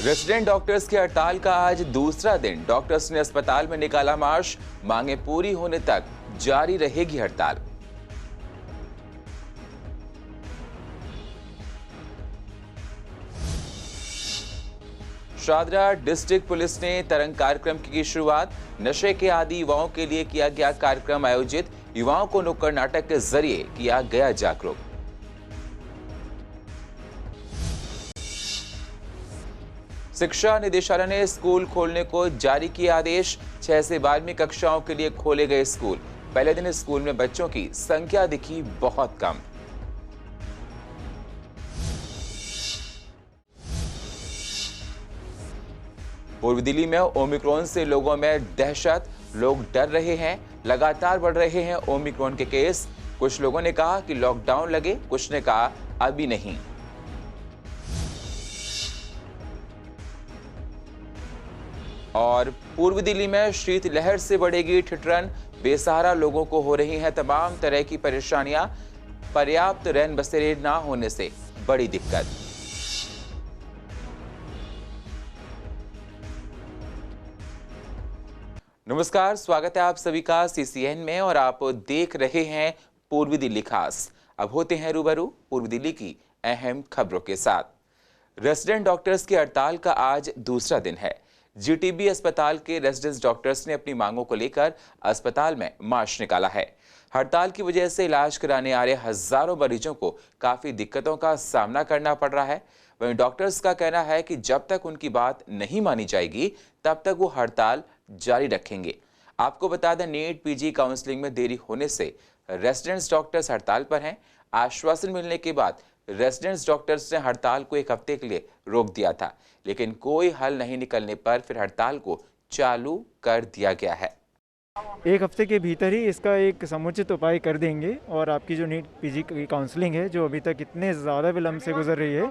Resident doctors की हड़ताल का आज दूसरा दिन। डॉक्टर्स ने अस्पताल में निकाला मार्च, मांगे पूरी होने तक जारी रहेगी हड़ताल। शादरा डिस्ट्रिक्ट पुलिस ने तरंग कार्यक्रम की शुरुआत। नशे के आदी युवाओं के लिए किया गया कार्यक्रम आयोजित। युवाओं को नुक्कड़ नाटक के जरिए किया गया जागरूक। शिक्षा निदेशालय ने स्कूल खोलने को जारी किया आदेश। 6 से 12वीं कक्षाओं के लिए खोले गए स्कूल। पहले दिन स्कूल में बच्चों की संख्या दिखी बहुत कम। पूर्वी दिल्ली में ओमिक्रॉन से लोगों में दहशत, लोग डर रहे हैं। लगातार बढ़ रहे हैं ओमिक्रॉन के केस। कुछ लोगों ने कहा कि लॉकडाउन लगे, कुछ ने कहा अभी नहीं। और पूर्वी दिल्ली में शीतलहर से बढ़ेगी ठिठुरन। बेसहारा लोगों को हो रही हैं तमाम तरह की परेशानियां। पर्याप्त रैन बसेरे ना होने से बड़ी दिक्कत। नमस्कार, स्वागत है आप सभी का सीसीएन में और आप देख रहे हैं पूर्वी दिल्ली खास। अब होते हैं रूबरू पूर्वी दिल्ली की अहम खबरों के साथ। रेजिडेंट डॉक्टर्स की हड़ताल का आज दूसरा दिन है। जीटीबी अस्पताल के रेजिडेंट डॉक्टर्स ने अपनी मांगों को लेकर अस्पताल में मार्च निकाला है। हड़ताल की वजह से इलाज कराने आ रहे हजारों मरीजों को काफी दिक्कतों का सामना करना पड़ रहा है। वहीं डॉक्टर्स का कहना है कि जब तक उनकी बात नहीं मानी जाएगी तब तक वो हड़ताल जारी रखेंगे। आपको बता दें, नीट पीजी काउंसलिंग में देरी होने से रेजिडेंट्स डॉक्टर्स हड़ताल पर हैं। आश्वासन मिलने के बाद रेजिडेंट्स डॉक्टर्स ने हड़ताल को 1 हफ्ते के लिए रोक दिया था, लेकिन कोई हल नहीं निकलने पर फिर हड़ताल को चालू कर दिया गया है। 1 हफ्ते के भीतर ही इसका एक समुचित उपाय कर देंगे और आपकी जो नीट पीजी की काउंसलिंग है, जो अभी तक इतने ज़्यादा विलम्ब से गुजर रही है,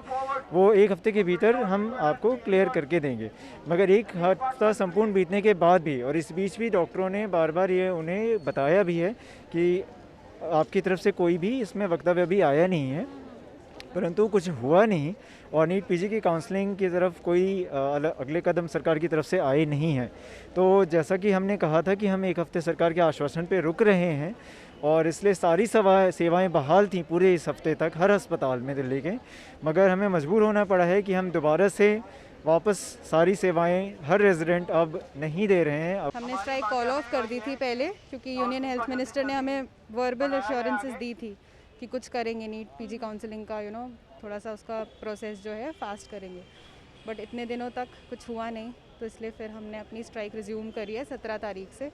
वो 1 हफ्ते के भीतर हम आपको क्लियर करके देंगे। मगर 1 हफ्ता संपूर्ण बीतने के बाद भी और इस बीच भी डॉक्टरों ने बार बार ये उन्हें बताया भी है कि आपकी तरफ से कोई भी इसमें वक्तव्य भी आया नहीं है, परंतु कुछ हुआ नहीं और नीट पीजी की काउंसलिंग की तरफ कोई अगले कदम सरकार की तरफ से आए नहीं हैं। तो जैसा कि हमने कहा था कि हम 1 हफ्ते सरकार के आश्वासन पे रुक रहे हैं और इसलिए सारी सेवाएं बहाल थीं पूरे इस हफ्ते तक हर अस्पताल में दिल्ली के, मगर हमें मजबूर होना पड़ा है कि हम दोबारा से वापस सारी सेवाएं हर रेजिडेंट अब नहीं दे रहे हैं। हमने स्ट्राइक कॉल ऑफ कर दी थी पहले, क्योंकि यूनियन हेल्थ मिनिस्टर ने हमें वर्बल एश्योरेंसेस दी थी कि कुछ करेंगे नीट पीजी काउंसलिंग का, थोड़ा सा उसका प्रोसेस जो है फास्ट करेंगे। बट इतने दिनों तक कुछ हुआ नहीं, तो इसलिए फिर हमने अपनी स्ट्राइक रिज्यूम करी है 17 तारीख से।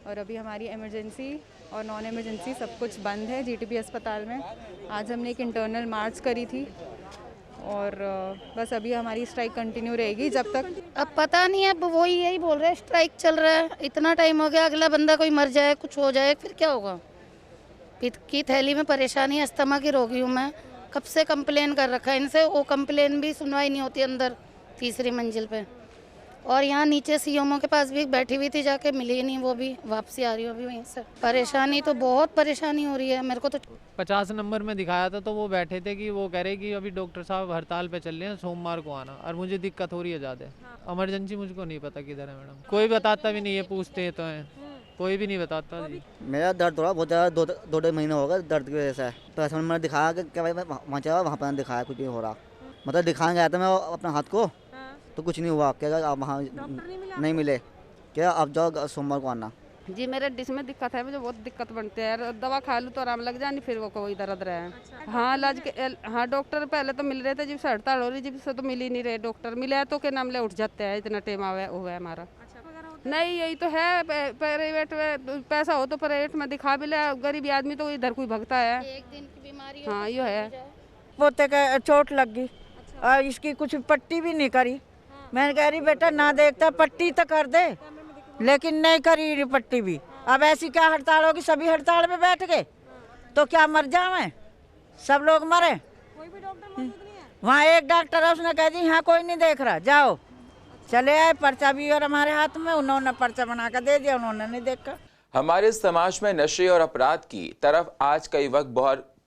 और अभी हमारी इमरजेंसी और नॉन इमरजेंसी सब कुछ बंद है जीटीबी अस्पताल में। आज हमने एक इंटरनल मार्च करी थी और बस अभी हमारी स्ट्राइक कंटिन्यू रहेगी जब तक। अब पता नहीं, अब वही यही बोल रहे हैं स्ट्राइक चल रहा है, इतना टाइम हो गया, अगला बंदा कोई मर जाए, कुछ हो जाए, फिर क्या होगा। पित्त की थैली में परेशानी, अस्थमा की रोगी हूँ मैं। कब से कंप्लेन कर रखा है इनसे, वो कंप्लेन भी सुनवाई नहीं होती अंदर 3री मंजिल पे। और यहाँ नीचे सीएमओ के पास भी बैठी हुई थी, जाके मिली नहीं, वो भी वापसी आ रही हो अभी वहीं से। परेशानी तो बहुत परेशानी हो रही है मेरे को तो। 50 नंबर में दिखाया था तो वो बैठे थे कि वो कह रहे कि अभी डॉक्टर साहब हड़ताल पे चल रहे हैं, सोमवार को आना। और मुझे दिक्कत हो रही है ज़्यादा। इमरजेंसी मुझको नहीं पता किधर है मैडम, कोई बताता भी नहीं है, पूछते तो हैं, कोई भी नहीं बताता जी। मेरा दर्द थोड़ा बहुत ज़्यादा 2 महीने हो गए दर्द की वजह से। तो ऐसा मैंने दिखाया कि क्या भाई वहाँ चला, वहाँ पर दिखाया कुछ नहीं हो रहा। मतलब दिखाने गया था मैं अपने हाथ को, तो कुछ नहीं हुआ। क्या आप वहाँ नहीं मिले, क्या आप जाओ सोमवार को आना। जी मेरे डिश में दिक्कत है, मुझे बहुत दिक्कत बनती है। दवा खा लूँ तो आराम लग जाए, फिर वो कोई दर्द रहे हैं। हाँ इलाज के, हाँ डॉक्टर पहले तो मिल रहे थे, जब से हड़ताल हो रही जब से तो मिल ही नहीं रहे डॉक्टर। मिले है तो के नाम ले उठ जाते हैं, इतना टाइम हुआ है हमारा। नहीं यही तो है, प्राइवेट में पैसा हो तो प्राइवेट में दिखा भी ले, गरीब आदमी तो इधर कोई भगता है। एक दिन की बीमारी हाँ ये है। पोते का चोट लग गई और इसकी कुछ पट्टी भी नहीं करी। मैंने कह रही बेटा ना देखता पट्टी तो कर दे, लेकिन नहीं करी पट्टी भी। अब ऐसी क्या हड़ताल होगी, सभी हड़ताल में बैठ गए तो क्या मर जाए, सब लोग मरे। कोई भी डॉक्टर मौजूद नहीं है वहाँ। एक डॉक्टर है, उसने कह दी हाँ कोई नहीं देख रहा, जाओ। चले आए, पर्चा भी और हमारे हाथ में, उन्होंने पर्चा बना कर दे दिया, उन्होंने नहीं देखा। हमारे समाज में नशे और अपराध की तरफ आज का युवक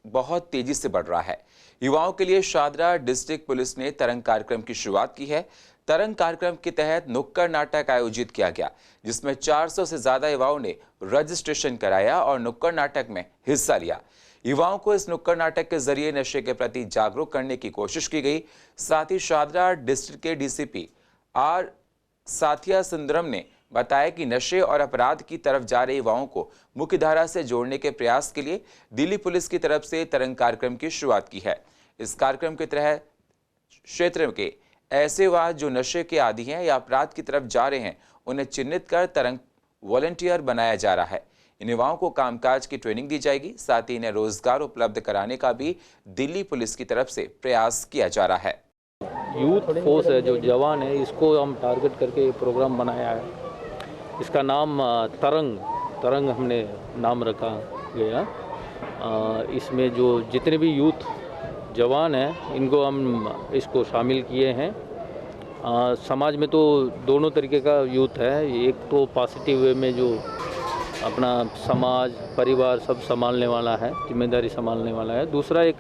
बहुत तेजी से बढ़ रहा है। युवाओं के लिए शादरा डिस्ट्रिक्ट पुलिस ने तरंग कार्यक्रम की शुरुआत की है। तरंग कार्यक्रम के तहत नुक्कड़ नाटक आयोजित किया गया, जिसमें 400 से ज्यादा युवाओं ने रजिस्ट्रेशन कराया और नुक्कड़ नाटक में हिस्सा लिया। युवाओं को इस नुक्कड़ नाटक के जरिए नशे के प्रति जागरूक करने की कोशिश की गई। साथ ही शादरा डिस्ट्रिक्ट के डीसीपी आर साथिया सुंदरम ने बताया कि नशे और अपराध की तरफ जा रहे युवाओं को मुख्यधारा से जोड़ने के प्रयास के लिए दिल्ली पुलिस की तरफ से तरंग कार्यक्रम की शुरुआत की है। इस कार्यक्रम के तहत क्षेत्र के ऐसे युवा जो नशे के आदी हैं या अपराध की तरफ जा रहे हैं, उन्हें चिन्हित कर तरंग वॉलंटियर बनाया जा रहा है। इन युवाओं को कामकाज की ट्रेनिंग दी जाएगी। साथ ही इन्हें रोजगार उपलब्ध कराने का भी दिल्ली पुलिस की तरफ से प्रयास किया जा रहा है। यूथ फोर्स है, जो जवान है, इसको हम टारगेट करके प्रोग्राम बनाया है। इसका नाम तरंग हमने नाम रखा गया। इसमें जो जितने भी यूथ जवान हैं, इनको हम इसको शामिल किए हैं। समाज में तो दोनों तरीके का यूथ है। एक तो पॉजिटिव वे में जो अपना समाज परिवार सब संभालने वाला है, जिम्मेदारी संभालने वाला है। दूसरा एक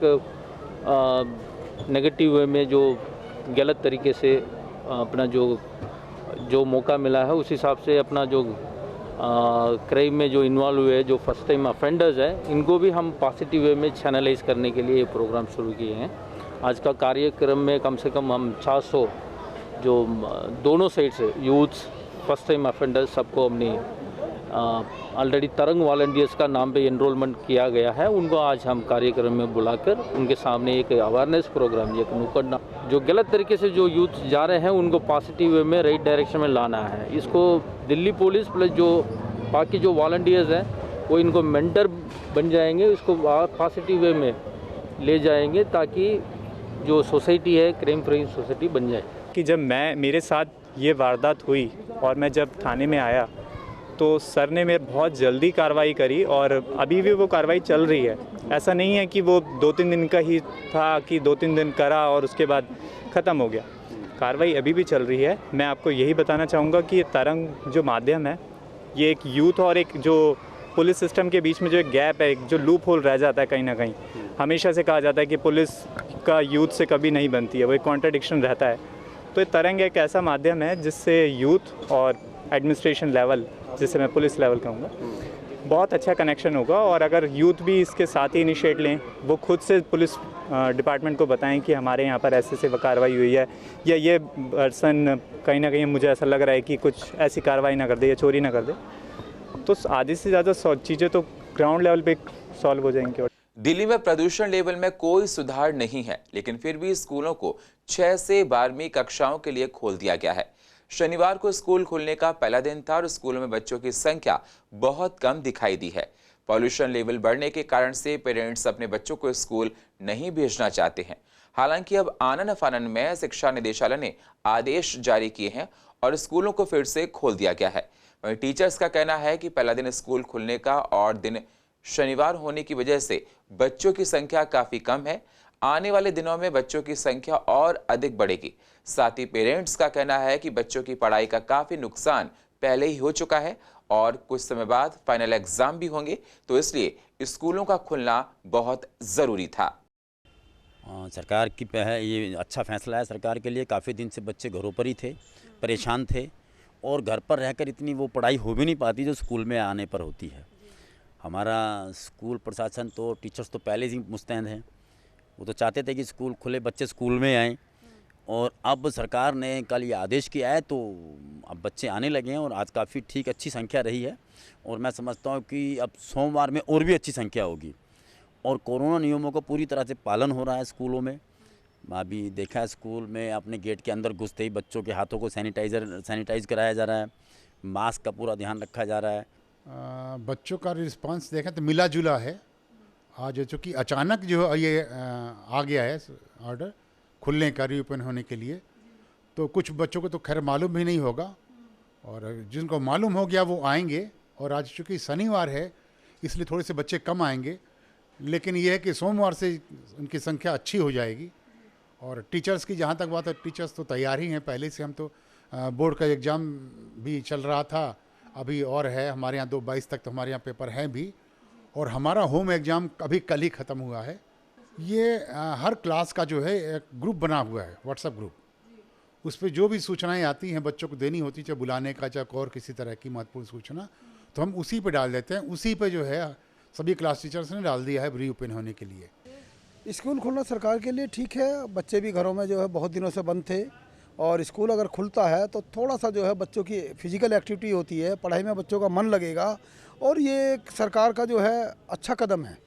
नेगेटिव वे में जो गलत तरीके से अपना जो मौका मिला है उस हिसाब से अपना जो क्राइम में जो इन्वॉल्व हुए, जो फर्स्ट टाइम ऑफेंडर्स है, इनको भी हम पॉजिटिव वे में चैनलाइज करने के लिए ये प्रोग्राम शुरू किए हैं। आज का कार्यक्रम में कम से कम हम 400 जो दोनों साइड से यूथ्स, फर्स्ट टाइम ऑफेंडर्स, सबको हमने ऑलरेडी तरंग वॉलंटियर्स का नाम पे एनरोलमेंट किया गया है। उनको आज हम कार्यक्रम में बुलाकर उनके सामने एक अवेयरनेस प्रोग्राम, एक नुक्कड़ जो गलत तरीके से जो यूथ जा रहे हैं उनको पॉजिटिव वे में राइट डायरेक्शन में लाना है। इसको दिल्ली पुलिस प्लस जो बाकी जो वॉलंटियर्स हैं वो इनको मेंटर बन जाएंगे, इसको पॉजिटिव वे में ले जाएंगे ताकि जो सोसाइटी है क्राइम फ्री सोसाइटी बन जाए। कि जब मेरे साथ ये वारदात हुई और मैं जब थाने में आया तो सर ने मेरे बहुत जल्दी कार्रवाई करी और अभी भी वो कार्रवाई चल रही है। ऐसा नहीं है कि वो 2-3 दिन का ही था कि 2-3 दिन करा और उसके बाद ख़त्म हो गया। कार्रवाई अभी भी चल रही है। मैं आपको यही बताना चाहूँगा कि ये तरंग जो माध्यम है, ये एक यूथ और एक जो पुलिस सिस्टम के बीच में जो एक गैप है, एक जो लूप होल रह जाता है कहीं ना कहीं। हमेशा से कहा जाता है कि पुलिस का यूथ से कभी नहीं बनती है, वो एक कॉन्ट्रडिक्शन रहता है। तो ये तरंग एक ऐसा माध्यम है जिससे यूथ और एडमिनिस्ट्रेशन लेवल, जिसे मैं पुलिस लेवल कहूँगा, बहुत अच्छा कनेक्शन होगा। और अगर यूथ भी इसके साथ ही इनिशिएट लें, वो खुद से पुलिस डिपार्टमेंट को बताएं कि हमारे यहाँ पर ऐसे कार्रवाई हुई है या ये पर्सन कहीं ना कहीं मुझे ऐसा लग रहा है कि कुछ ऐसी कार्रवाई ना कर दे या चोरी ना कर दे, तो आधी से ज़्यादा चीज़ें तो ग्राउंड लेवल पे सॉल्व हो जाएंगी। दिल्ली में प्रदूषण लेवल में कोई सुधार नहीं है, लेकिन फिर भी स्कूलों को 6 से 12वीं कक्षाओं के लिए खोल दिया गया है। शनिवार को स्कूल खुलने का पहला दिन था और स्कूलों में बच्चों की संख्या बहुत कम दिखाई दी है। पॉल्यूशन लेवल बढ़ने के कारण से पेरेंट्स अपने बच्चों को स्कूल नहीं भेजना चाहते हैं। हालांकि अब आनन फानन में शिक्षा निदेशालय ने आदेश जारी किए हैं और स्कूलों को फिर से खोल दिया गया है। वहीं टीचर्स का कहना है कि पहला दिन स्कूल खुलने का और दिन शनिवार होने की वजह से बच्चों की संख्या काफी कम है। आने वाले दिनों में बच्चों की संख्या और अधिक बढ़ेगी। साथ ही पेरेंट्स का कहना है कि बच्चों की पढ़ाई का काफी नुकसान पहले ही हो चुका है और कुछ समय बाद फाइनल एग्जाम भी होंगे, तो इसलिए स्कूलों का खुलना बहुत जरूरी था। सरकार की ये अच्छा फैसला है सरकार के लिए। काफ़ी दिन से बच्चे घरों पर ही थे, परेशान थे और घर पर रहकर इतनी वो पढ़ाई हो भी नहीं पाती जो स्कूल में आने पर होती है। हमारा स्कूल प्रशासन तो, टीचर्स तो पहले ही मुस्तैद हैं। वो तो चाहते थे कि स्कूल खुले, बच्चे स्कूल में आएँ, और अब सरकार ने कल ये आदेश किया है तो अब बच्चे आने लगे हैं और आज काफ़ी ठीक अच्छी संख्या रही है। और मैं समझता हूँ कि अब सोमवार में और भी अच्छी संख्या होगी। और कोरोना नियमों का पूरी तरह से पालन हो रहा है स्कूलों में। अभी देखा है स्कूल में अपने गेट के अंदर घुसते ही बच्चों के हाथों को सैनिटाइज कराया जा रहा है, मास्क का पूरा ध्यान रखा जा रहा है। बच्चों का रिस्पांस देखें तो मिला जुला है। आज चूँकि अचानक जो ये आ गया है ऑर्डर खुलने का, रीओपन होने के लिए, तो कुछ बच्चों को तो खैर मालूम भी नहीं होगा और जिनको मालूम हो गया वो आएंगे। और आज चूँकि शनिवार है इसलिए थोड़े से बच्चे कम आएंगे, लेकिन ये है कि सोमवार से उनकी संख्या अच्छी हो जाएगी। और टीचर्स की जहाँ तक बात है, टीचर्स तो तैयार ही हैं पहले से। हम तो बोर्ड का एग्ज़ाम भी चल रहा था, अभी और है हमारे यहाँ 22 तक तो हमारे यहाँ पेपर हैं भी, और हमारा होम एग्ज़ाम अभी कल ही ख़त्म हुआ है। ये हर क्लास का जो है एक ग्रुप बना हुआ है, व्हाट्सएप ग्रुप, उस पर जो भी सूचनाएं आती हैं बच्चों को देनी होती, चाहे बुलाने का चाहे और किसी तरह की महत्वपूर्ण सूचना, तो हम उसी पे डाल देते हैं। उसी पे जो है सभी क्लास टीचर्स ने डाल दिया है रीओपन होने के लिए। स्कूल खुलना सरकार के लिए ठीक है, बच्चे भी घरों में जो है बहुत दिनों से बंद थे, और स्कूल अगर खुलता है तो थोड़ा सा जो है बच्चों की फिजिकल एक्टिविटी होती है, पढ़ाई में बच्चों का मन लगेगा, और ये एक सरकार का जो है अच्छा कदम है,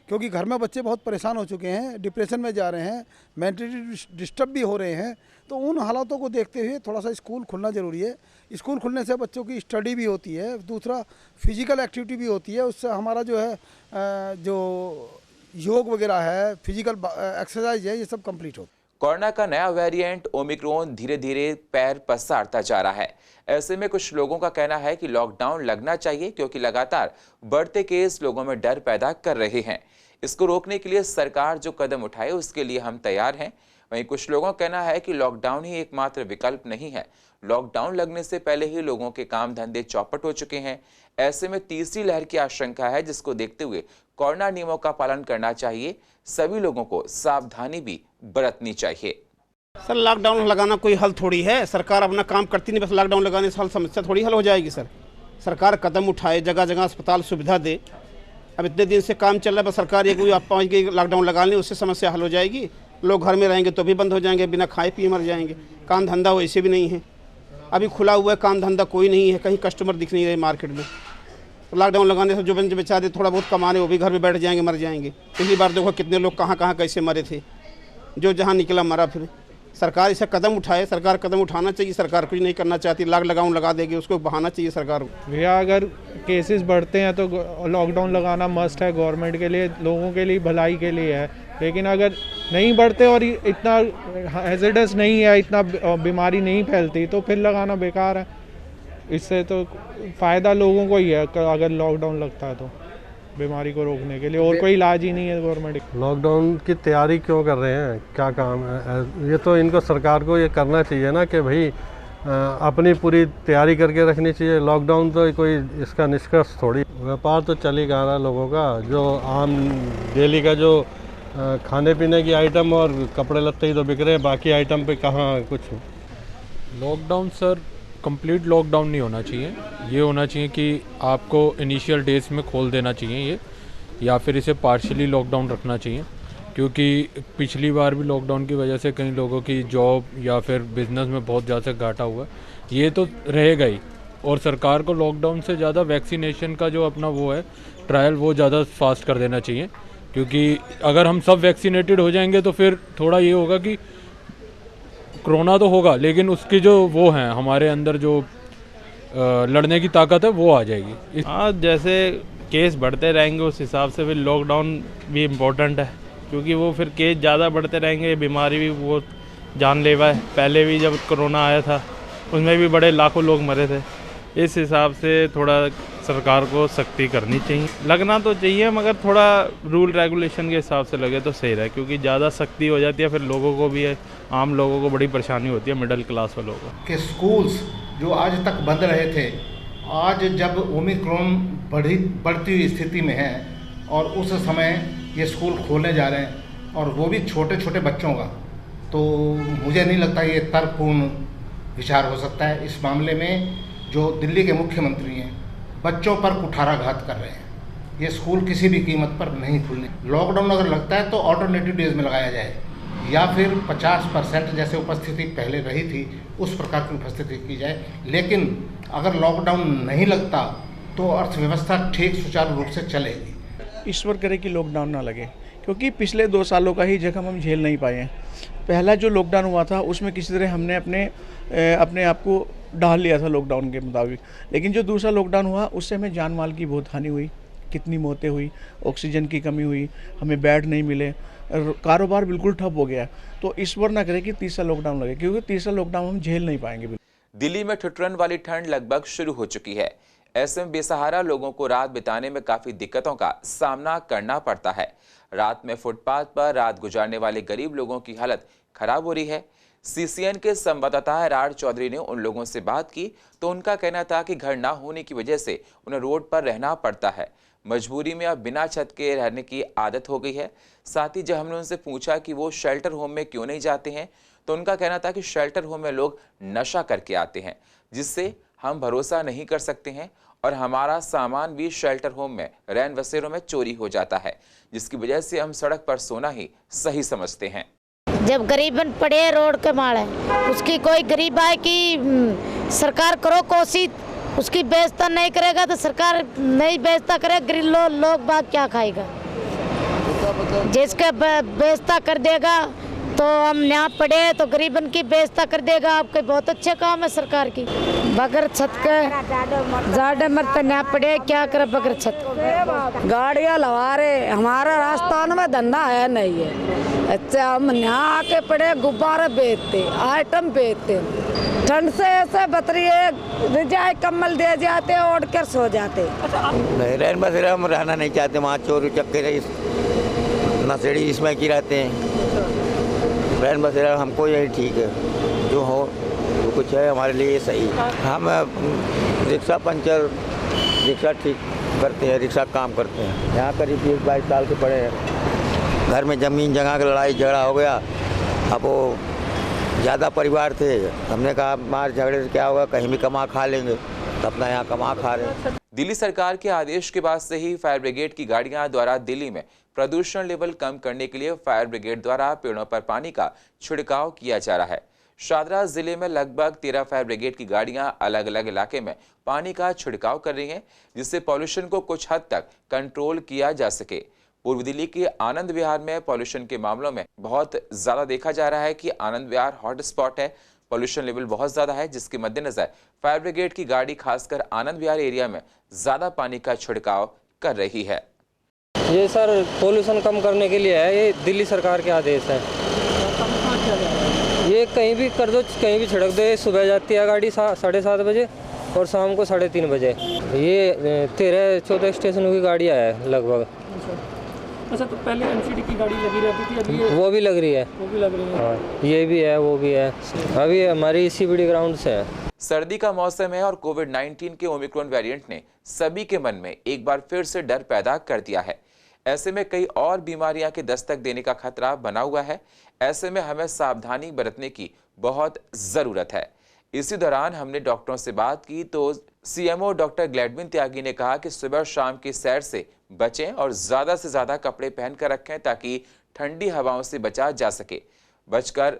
क्योंकि घर में बच्चे बहुत परेशान हो चुके हैं, डिप्रेशन में जा रहे हैं, मेंटली डिस्टर्ब भी हो रहे हैं। तो उन हालातों को देखते हुए थोड़ा सा स्कूल खुलना ज़रूरी है। स्कूल खुलने से बच्चों की स्टडी भी होती है, दूसरा फिजिकल एक्टिविटी भी होती है, उससे हमारा जो है जो योग वगैरह है, फिजिकल एक्सरसाइज है, ये सब कंप्लीट होता है। कोरोना का नया वेरिएंट ओमिक्रॉन धीरे धीरे पैर पसारता जा रहा है। ऐसे में कुछ लोगों का कहना है कि लॉकडाउन लगना चाहिए, क्योंकि लगातार बढ़ते केस लोगों में डर पैदा कर रहे हैं। इसको रोकने के लिए सरकार जो कदम उठाए उसके लिए हम तैयार हैं। वहीं कुछ लोगों का कहना है कि लॉकडाउन ही एकमात्र विकल्प नहीं है। लॉकडाउन लगने से पहले ही लोगों के काम धंधे चौपट हो चुके हैं। ऐसे में तीसरी लहर की आशंका है, जिसको देखते हुए कोरोना नियमों का पालन करना चाहिए। सभी लोगों को सावधानी भी बरतनी चाहिए। सर, लॉकडाउन लगाना कोई हल थोड़ी है। सरकार अपना काम करती नहीं, बस लॉकडाउन लगाने से हल समस्या थोड़ी हल हो जाएगी। सर, सरकार कदम उठाए, जगह जगह अस्पताल सुविधा दे। अब इतने दिन से काम चल रहा है, बस सरकार ये कोई आप पहुँच गई लॉकडाउन लगा लें, उससे समस्या हल हो जाएगी। लोग घर में रहेंगे तो भी बंद हो जाएंगे, बिना खाए पिए मर जाएंगे। काम धंधा वैसे भी नहीं है, अभी खुला हुआ है काम धंधा कोई नहीं है, कहीं कस्टमर दिख नहीं रहे मार्केट में। तो लॉकडाउन लगाने से जो बेचारे थोड़ा बहुत कमा रहे वो भी घर में बैठ जाएंगे, मर जाएंगे। पिछली बार देखो कितने लोग कहाँ कहाँ कैसे मरे थे, जो जहाँ निकला मरा। फिर सरकार इसे कदम उठाए, सरकार कदम उठाना चाहिए। सरकार कुछ नहीं करना चाहती, लॉकडाउन लगा देगी, उसको बहाना चाहिए सरकार को। भैया अगर केसेस बढ़ते हैं तो लॉकडाउन लगाना मस्ट है, गवर्नमेंट के लिए, लोगों के लिए, भलाई के लिए है। लेकिन अगर नहीं बढ़ते और इतना हैजर्डस नहीं है, इतना बीमारी नहीं फैलती, तो फिर लगाना बेकार है। इससे तो फ़ायदा लोगों को ही है अगर लॉकडाउन लगता है तो, बीमारी को रोकने के लिए, और कोई इलाज ही नहीं है गवर्नमेंट। लॉकडाउन की तैयारी क्यों कर रहे हैं, क्या काम है? ये तो इनको सरकार को ये करना चाहिए ना कि भाई अपनी पूरी तैयारी करके रखनी चाहिए। लॉकडाउन तो कोई इसका निष्कर्ष थोड़ी। व्यापार तो चल ही गा रहा लोगों का, जो आम डेली का जो खाने पीने की आइटम और कपड़े लत्ते ही तो बिक रहे हैं, बाकी आइटम पे कहाँ कुछ। लॉकडाउन सर कंप्लीट लॉकडाउन नहीं होना चाहिए। ये होना चाहिए कि आपको इनिशियल डेज में खोल देना चाहिए ये, या फिर इसे पार्शियली लॉकडाउन रखना चाहिए, क्योंकि पिछली बार भी लॉकडाउन की वजह से कई लोगों की जॉब या फिर बिजनेस में बहुत ज़्यादा घाटा हुआ। ये तो रहेगा ही, और सरकार को लॉकडाउन से ज़्यादा वैक्सीनेशन का जो अपना वो है ट्रायल, वो ज़्यादा फास्ट कर देना चाहिए। क्योंकि अगर हम सब वैक्सीनेटेड हो जाएंगे तो फिर थोड़ा ये होगा कि कोरोना तो होगा, लेकिन उसकी जो वो हैं हमारे अंदर जो लड़ने की ताकत है वो आ जाएगी। हाँ, जैसे केस बढ़ते रहेंगे उस हिसाब से फिर लॉकडाउन भी इम्पोर्टेंट है, क्योंकि वो फिर केस ज़्यादा बढ़ते रहेंगे, बीमारी भी वो जानलेवा है। पहले भी जब कोरोना आया था उसमें भी बड़े लाखों लोग मरे थे। इस हिसाब से थोड़ा सरकार को सख्ती करनी चाहिए। लगना तो चाहिए, मगर थोड़ा रूल रेगुलेशन के हिसाब से लगे तो सही रहे, क्योंकि ज़्यादा सख्ती हो जाती है फिर लोगों को भी, आम लोगों को बड़ी परेशानी होती है, मिडिल क्लास वालों को। कि स्कूल्स जो आज तक बंद रहे थे, आज जब ओमिक्रॉन बढ़ती हुई स्थिति में है और उस समय ये स्कूल खोलने जा रहे हैं, और वो भी छोटे छोटे बच्चों का, तो मुझे नहीं लगता ये तर्कपूर्ण विचार हो सकता है। इस मामले में जो दिल्ली के मुख्यमंत्री हैं बच्चों पर कुठाराघात कर रहे हैं। ये स्कूल किसी भी कीमत पर नहीं खुलने। लॉकडाउन अगर लगता है तो ऑल्टरनेटिव डेज में लगाया जाए, या फिर 50% जैसे उपस्थिति पहले रही थी उस प्रकार की उपस्थिति की जाए। लेकिन अगर लॉकडाउन नहीं लगता तो अर्थव्यवस्था ठीक सुचारू रूप से चलेगी। ईश्वर करे कि लॉकडाउन ना लगे, क्योंकि पिछले 2 सालों का ही जख्म हम झेल नहीं पाए हैं। पहला जो लॉकडाउन हुआ था उसमें किसी तरह हमने अपने आप को ढाल लिया था लॉकडाउन के मुताबिक, लेकिन जो दूसरा लॉकडाउन हुआ उससे हमें जान माल की बहुत हानि हुई, कितनी मौतें हुई, ऑक्सीजन की कमी हुई, हमें बेड नहीं मिले, कारोबार बिल्कुल ठप हो गया। तो ईश्वर ना करे कि तीसरा लॉकडाउन लगे, क्योंकि तीसरा लॉकडाउन हम झेल नहीं पाएंगे। दिल्ली में ठिठुरन वाली ठंड लगभग शुरू हो चुकी है। ऐसे में बेसहारा लोगों को रात बिताने में काफी दिक्कतों का सामना करना पड़ता है। रात में फुटपाथ पर रात गुजारने वाले गरीब लोगों की हालत खराब हो रही है। सीसीएन के संवाददाता राज चौधरी ने उन लोगों से बात की तो उनका कहना था कि घर ना होने की वजह से उन्हें रोड पर रहना पड़ता है। मजबूरी में अब बिना छत के रहने की आदत हो गई है। साथ ही जब हमने उनसे पूछा कि वो शेल्टर होम में क्यों नहीं जाते हैं तो उनका कहना था कि शेल्टर होम में लोग नशा करके आते हैं, जिससे हम भरोसा नहीं कर सकते हैं और हमारा सामान भी शेल्टर होम में रैन बसेरों में चोरी हो जाता है, जिसकी वजह से हम सड़क पर सोना ही सही समझते हैं। जब गरीबन पड़े रोड के मारे, उसकी कोई गरीब आए कि सरकार करो कोशिश, उसकी बेइज्जती नहीं करेगा तो सरकार नहीं बेइज्जती करे, गरीब लोग बाग क्या खाएगा। जिसके बेइज्जती कर देगा तो हम यहाँ पड़े तो गरीबन की बेइज्जती कर देगा। आपके बहुत अच्छे काम है सरकार की। बगैर छत के ज़्यादा मत यहाँ पड़े, क्या करे बगैर छत। गाड़ियाँ लगा रहे, हमारा राजस्थान में धंधा है नहीं है। अच्छा, हम यहाँ आके पड़े गुब्बारे बेचते, आइटम बेचते, ठंड से ऐसे बतरिए रिजाई कम्बल दे जाते, ओढ़ कर सो जाते। नहीं, रैन बसेरा हम रहना नहीं चाहते, वहाँ चोरी चक्के नशेड़ी इसमें की रहते हैं। रैन बसेरा हमको यही ठीक है, जो हो जो कुछ है हमारे लिए सही। हम रिक्शा पंचर, रिक्शा ठीक करते हैं, रिक्शा काम करते हैं। यहाँ करीब 22 साल के पड़े हैं। घर में ज़मीन जगह का लड़ाई झगड़ा हो गया, अब वो ज़्यादा परिवार थे, हमने कहा मार झगड़े से क्या होगा, कहीं भी कमा खा लेंगे, तो अपना यहाँ कमा खा रहे हैं। दिल्ली सरकार के आदेश के बाद से ही फायर ब्रिगेड की गाड़ियां द्वारा दिल्ली में प्रदूषण लेवल कम करने के लिए फायर ब्रिगेड द्वारा पेड़ों पर पानी का छिड़काव किया जा रहा है। शादरा जिले में लगभग 13 फायर ब्रिगेड की गाड़ियां अलग अलग इलाके में पानी का छिड़काव कर रही हैं, जिससे पॉल्यूशन को कुछ हद तक कंट्रोल किया जा सके। पूर्व दिल्ली के आनंद विहार में पॉल्यूशन के मामलों में बहुत ज्यादा देखा जा रहा है कि आनंद विहार हॉट स्पॉट है, पॉल्यूशन लेवल बहुत ज्यादा है, जिसके मद्देनजर फायर ब्रिगेड की गाड़ी खासकर आनंद विहार एरिया में ज्यादा पानी का छिड़काव कर रही है। ये सर पॉल्यूशन कम करने के लिए है, ये दिल्ली सरकार के आदेश है। ये कहीं भी कर दो, कहीं भी छिड़क दो। ये सुबह जाती है गाड़ी 7:30 बजे और शाम को 3:30 बजे। ये 13-14 स्टेशनों की गाड़ियाँ है लगभग। अच्छा, तो पहले एमसीडी की गाड़ी लगी रहती थी, अभी वो भी लग रही है। वो भी लग रही है। हाँ, ये भी है, वो भी है। अभी हमारी सीबीडी ग्राउंड से है। सर्दी का मौसम है और कोविड-19 के ओमिक्रॉन वेरिएंट ने सभी के मन में एक बार फिर से डर पैदा कर दिया है। ऐसे में कई और बीमारियां के दस्तक देने का खतरा बना हुआ है। ऐसे में हमें सावधानी बरतने की बहुत जरूरत है। इसी दौरान हमने डॉक्टरों से बात की तो सीएमओ डॉक्टर ग्लैडविन त्यागी ने कहा कि सुबह शाम की सैर से बचें और ज्यादा से ज्यादा कपड़े पहनकर रखें ताकि ठंडी हवाओं से बचा जा सके। बचकर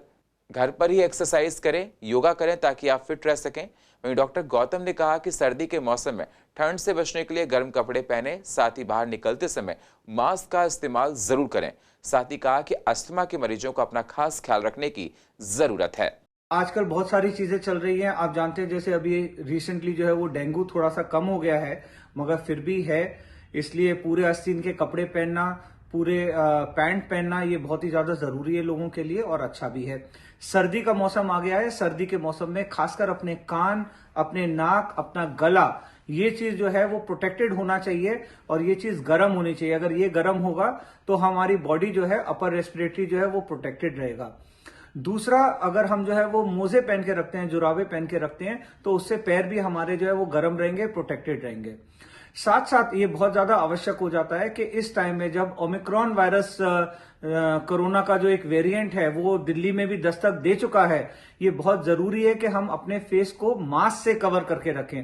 घर पर ही एक्सरसाइज करें, योगा करें ताकि आप फिट रह सकें। वहीं डॉक्टर गौतम ने कहा कि सर्दी के मौसम में ठंड से बचने के लिए गर्म कपड़े पहने, साथ ही बाहर निकलते समय मास्क का इस्तेमाल जरूर करें। साथ ही कहा कि अस्थमा के मरीजों को अपना खास ख्याल रखने की जरूरत है। आजकल बहुत सारी चीजें चल रही हैं, आप जानते हैं, जैसे अभी रिसेंटली जो है वो डेंगू थोड़ा सा कम हो गया है, मगर फिर भी है, इसलिए पूरे आस्तीन के कपड़े पहनना, पूरे पैंट पहनना, ये बहुत ही ज्यादा जरूरी है लोगों के लिए और अच्छा भी है। सर्दी का मौसम आ गया है, सर्दी के मौसम में खासकर अपने कान, अपने नाक, अपना गला, ये चीज जो है वो प्रोटेक्टेड होना चाहिए और ये चीज गर्म होनी चाहिए। अगर ये गर्म होगा तो हमारी बॉडी जो है, अपर रेस्पिरेटरी जो है वो प्रोटेक्टेड रहेगा। दूसरा, अगर हम जो है वो मोजे पहन के रखते हैं, जुराबे पहन के रखते हैं, तो उससे पैर भी हमारे जो है वो गर्म रहेंगे, प्रोटेक्टेड रहेंगे। साथ साथ ये बहुत ज्यादा आवश्यक हो जाता है कि इस टाइम में जब ओमिक्रॉन वायरस कोरोना का जो एक वेरिएंट है वो दिल्ली में भी दस्तक दे चुका है, ये बहुत जरूरी है कि हम अपने फेस को मास्क से कवर करके रखें।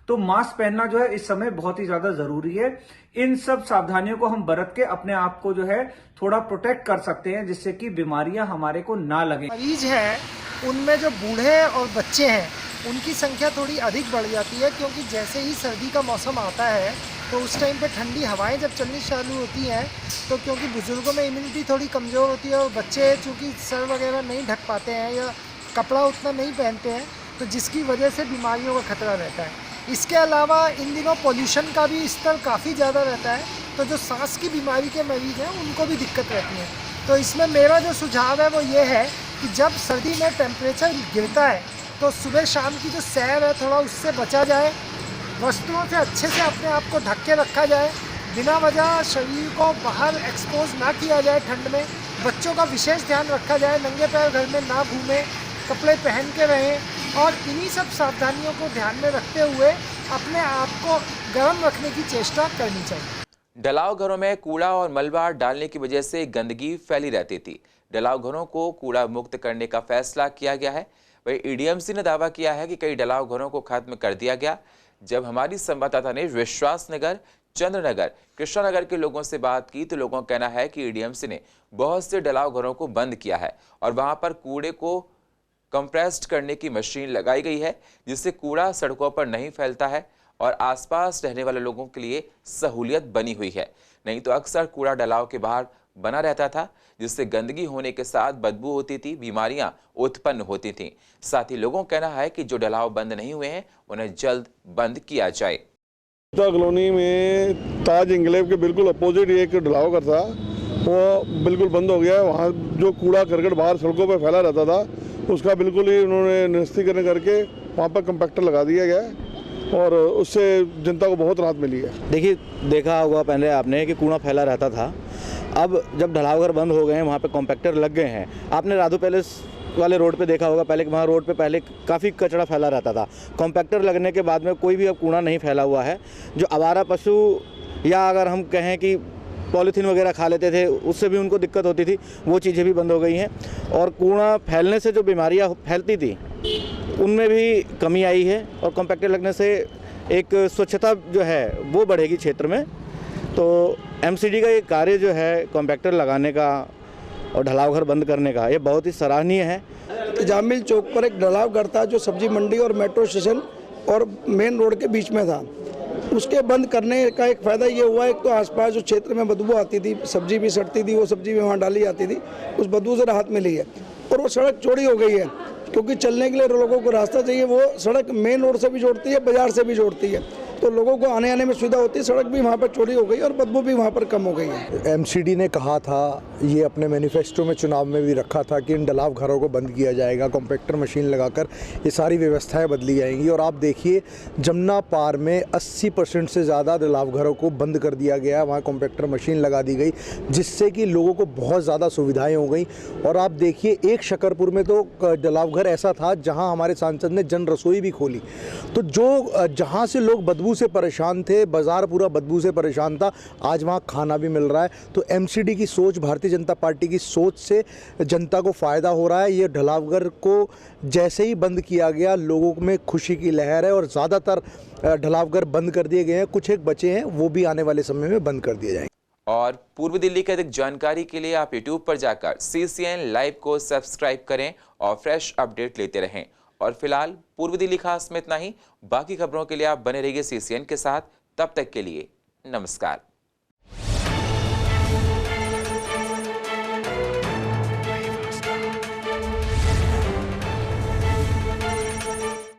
तो मास्क पहनना जो है इस समय बहुत ही ज्यादा जरूरी है। इन सब सावधानियों को हम बरत के अपने आप को जो है थोड़ा प्रोटेक्ट कर सकते हैं, जिससे कि बीमारियां हमारे को ना लगें। मरीज हैं उनमें जो बूढ़े और बच्चे हैं उनकी संख्या थोड़ी अधिक बढ़ जाती है, क्योंकि जैसे ही सर्दी का मौसम आता है तो उस टाइम पे ठंडी हवाएं जब चलनी चालू होती हैं, तो क्योंकि बुजुर्गों में इम्यूनिटी थोड़ी कमज़ोर होती है और बच्चे चूँकि सर वगैरह नहीं ढक पाते हैं या कपड़ा उतना नहीं पहनते हैं, तो जिसकी वजह से बीमारियों का खतरा रहता है। इसके अलावा इन दिनों पोल्यूशन का भी स्तर काफ़ी ज़्यादा रहता है, तो जो सांस की बीमारी के मरीज हैं उनको भी दिक्कत रहती है। तो इसमें मेरा जो सुझाव है वो ये है कि जब सर्दी में टेम्परेचर गिरता है तो सुबह शाम की जो सैर है थोड़ा उससे बचा जाए, वस्त्रों से अच्छे से अपने आप को ढक के रखा जाए, बिना वजह शरीर को बाहर एक्सपोज ना किया जाए ठंड में, बच्चों का विशेष ध्यान रखा जाए, नंगे पैर घर में ना घूमें, कपड़े पहन के रहें और इन्हीं सब सावधानियों को ध्यान में रखते हुए अपने आप को गर्म रखने की चेष्टा करनी चाहिए। डलाव घरों में कूड़ा और मलबा डालने की वजह से गंदगी फैली रहती थी। डलाव घरों को कूड़ा मुक्त करने का फैसला किया गया है। वही एडीएमसी ने दावा किया है कि कई डलाव घरों को खत्म कर दिया गया। जब हमारी संवाददाता ने विश्वास नगर, चंद्रनगर, कृष्णा नगर के लोगों से बात की तो लोगों का कहना है कि एडीएमसी ने बहुत से डलाव घरों को बंद किया है और वहां पर कूड़े को कंप्रेस्ड करने की मशीन लगाई गई है, जिससे कूड़ा सड़कों पर नहीं फैलता है और आसपास रहने वाले लोगों के लिए सहूलियत बनी हुई है। नहीं तो अक्सर कूड़ा डलाव के बाहर बना रहता था, जिससे गंदगी होने के साथ बदबू होती थी, बीमारियां उत्पन्न होती थीं। साथ ही लोगों का कहना है कि जो डलाव बंद नहीं हुए हैं उन्हें जल्द बंद किया जाए। कॉलोनी में ताज इंक्लेव के बिल्कुल अपोजिट एक डलाव घर था, वो बिल्कुल बंद हो गया है। वहाँ जो कूड़ा करकट बाहर सड़कों पर फैला रहता था, उसका बिल्कुल ही उन्होंने निस्तीकरण करके वहाँ पर कंपैक्टर लगा दिया गया है और उससे जनता को बहुत राहत मिली है। देखिए, देखा होगा पहले आपने कि कूड़ा फैला रहता था। अब जब ढलावघर बंद हो गए हैं, वहाँ पे कॉम्पैक्टर लग गए हैं। आपने राधू पैलेस वाले रोड पे देखा होगा, पहले वहाँ रोड पे पहले काफ़ी कचरा फैला रहता था। कॉम्पैक्टर लगने के बाद में कोई भी अब कूड़ा नहीं फैला हुआ है। जो आवारा पशु या अगर हम कहें कि पॉलीथीन वगैरह खा लेते थे, उससे भी उनको दिक्कत होती थी, वो चीज़ें भी बंद हो गई हैं। और कूड़ा फैलने से जो बीमारियाँ फैलती थी उनमें भी कमी आई है और कॉम्पैक्टर लगने से एक स्वच्छता जो है वो बढ़ेगी क्षेत्र में। तो एमसीडी का ये कार्य जो है कॉम्पैक्टर लगाने का और ढलाव घर बंद करने का, ये बहुत ही सराहनीय है। जामिल चौक पर एक ढलाव घर था जो सब्जी मंडी और मेट्रो स्टेशन और मेन रोड के बीच में था। उसके बंद करने का एक फ़ायदा ये हुआ, एक तो आसपास जो क्षेत्र में बदबू आती थी, सब्जी भी सड़ती थी, वो सब्जी भी वहाँ डाली जाती थी, उस बदबू से राहत मिली है। और वो सड़क चौड़ी हो गई है, क्योंकि चलने के लिए लोगों को रास्ता चाहिए। वो सड़क मेन रोड से भी जोड़ती है, बाजार से भी जोड़ती है, तो लोगों को आने आने में सुविधा होती है। सड़क भी वहाँ पर चौड़ी हो गई और बदबू भी वहाँ पर कम हो गई है। एमसीडी ने कहा था, ये अपने मैनिफेस्टो में चुनाव में भी रखा था कि इन डलाव घरों को बंद किया जाएगा, कॉम्पैक्टर मशीन लगाकर ये सारी व्यवस्थाएं बदली जाएंगी। और आप देखिए, जमुना पार में 80% से ज़्यादा डलाव घरों को बंद कर दिया गया, वहाँ कॉम्पैक्टर मशीन लगा दी गई, जिससे कि लोगों को बहुत ज़्यादा सुविधाएँ हो गई। और आप देखिए, एक शकरपुर में तो डलाव घर ऐसा था जहाँ हमारे सांसद ने जन रसोई भी खोली। तो जो जहाँ से लोग बदबू से परेशान थे, बाजार पूरा बदबू से परेशान था, आज वहाँ खाना भी मिल रहा है। तो एमसीडी की सोच, भारतीय जनता पार्टी की सोच से जनता को फ़ायदा हो रहा है। ये ढलावघर को जैसे ही बंद किया गया, लोगों में खुशी की लहर है और ज़्यादातर ढलावघर बंद कर दिए गए हैं। कुछ एक बचे हैं, वो भी आने वाले समय में बंद कर दिए जाएंगे। और पूर्व दिल्ली की अधिक जानकारी के लिए आप YouTube पर जाकर CCN लाइव को सब्सक्राइब करें और फ्रेश अपडेट लेते रहें। और फिलहाल पूर्व दिल्ली खास में इतना ही। बाकी खबरों के लिए आप बने रहिए CCN के साथ। तब तक के लिए नमस्कार।